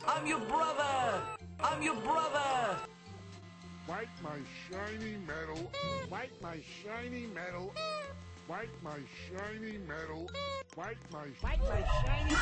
I'm your brother! I'm your brother! Wipe my shiny metal. Wipe my shiny metal. Wipe my shiny metal. Wipe my shiny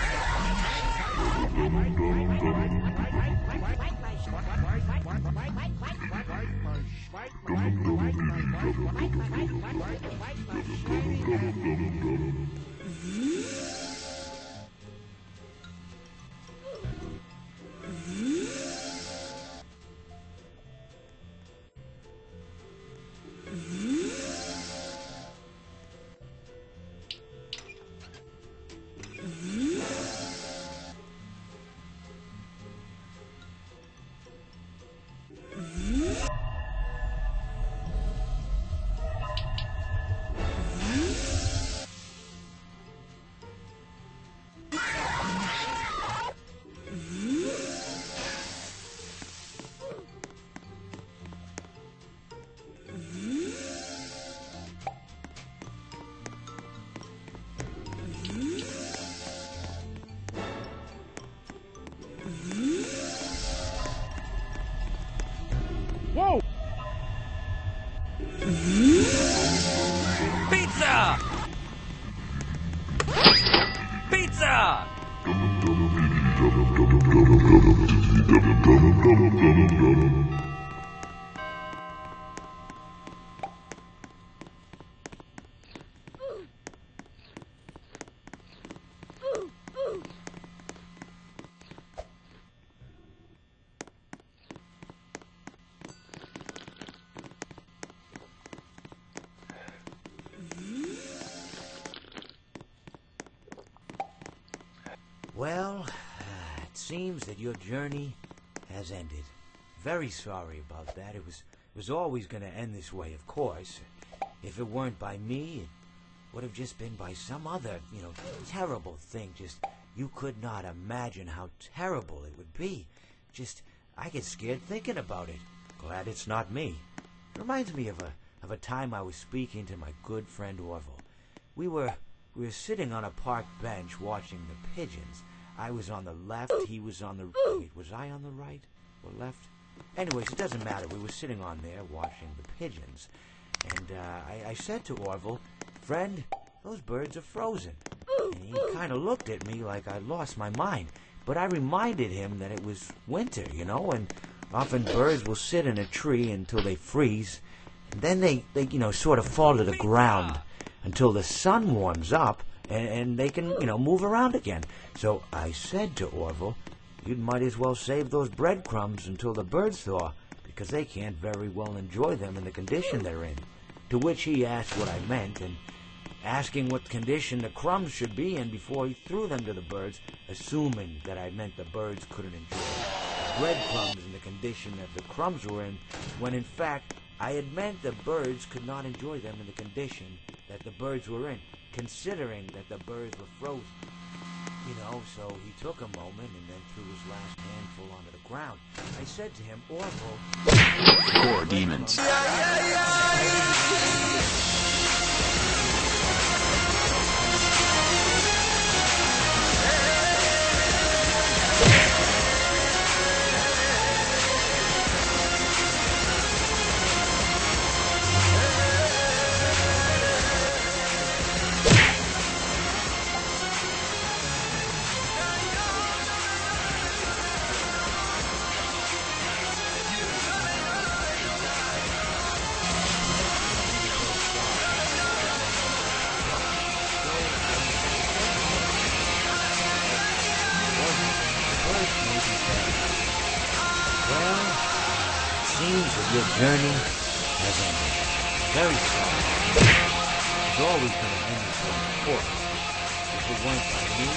Whoa! Pizza! Pizza! Well, it seems that your journey has ended. Very sorry about that. It was always going to end this way, of course. If it weren't by me, it would have just been by some other, terrible thing. Just, you could not imagine how terrible it would be. Just, I get scared thinking about it. Glad it's not me. It reminds me of a time I was speaking to my good friend Orville. We were sitting on a park bench watching the pigeons. I was on the left, he was on the... Wait, was I on the right or left? Anyways, it doesn't matter. We were sitting on there watching the pigeons. And I said to Orville, "Friend, those birds are frozen." And he kind of looked at me like I lost my mind. But I reminded him that it was winter, and often birds will sit in a tree until they freeze. And then they sort of fall to the ground until the sun warms up and they can, move around again. So I said to Orville, "You might as well save those breadcrumbs until the birds thaw, because they can't very well enjoy them in the condition they're in." To which he asked what I meant, and asking what condition the crumbs should be in before he threw them to the birds, assuming that I meant the birds couldn't enjoy the breadcrumbs in the condition that the crumbs were in, when in fact I had meant the birds could not enjoy them in the condition that the birds were in, considering that the birds were frozen. So he took a moment and then threw his last handful onto the ground. I said to him, "Orville..." Core demons. Well, it seems that your journey has ended. Very sorry. It's always going to end this way, of course. If it weren't by me...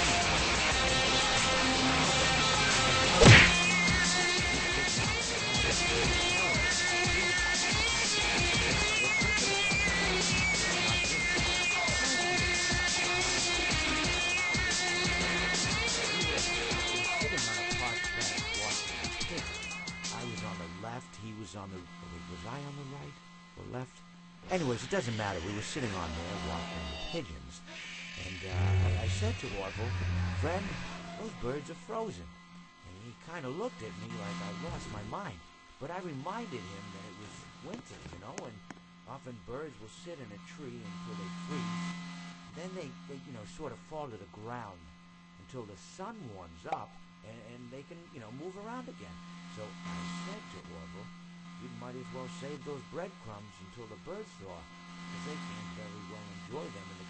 He was on the... Was I on the right or left? Anyways, it doesn't matter. We were sitting on there watching the pigeons. And I said to Orville, "Friend, those birds are frozen." And he kind of looked at me like I lost my mind. But I reminded him that it was winter, and often birds will sit in a tree until they freeze. Then they sort of fall to the ground until the sun warms up and they can, move around again. So I said to Orville, you might as well save those breadcrumbs until the birds thaw, because they can't very well enjoy them in the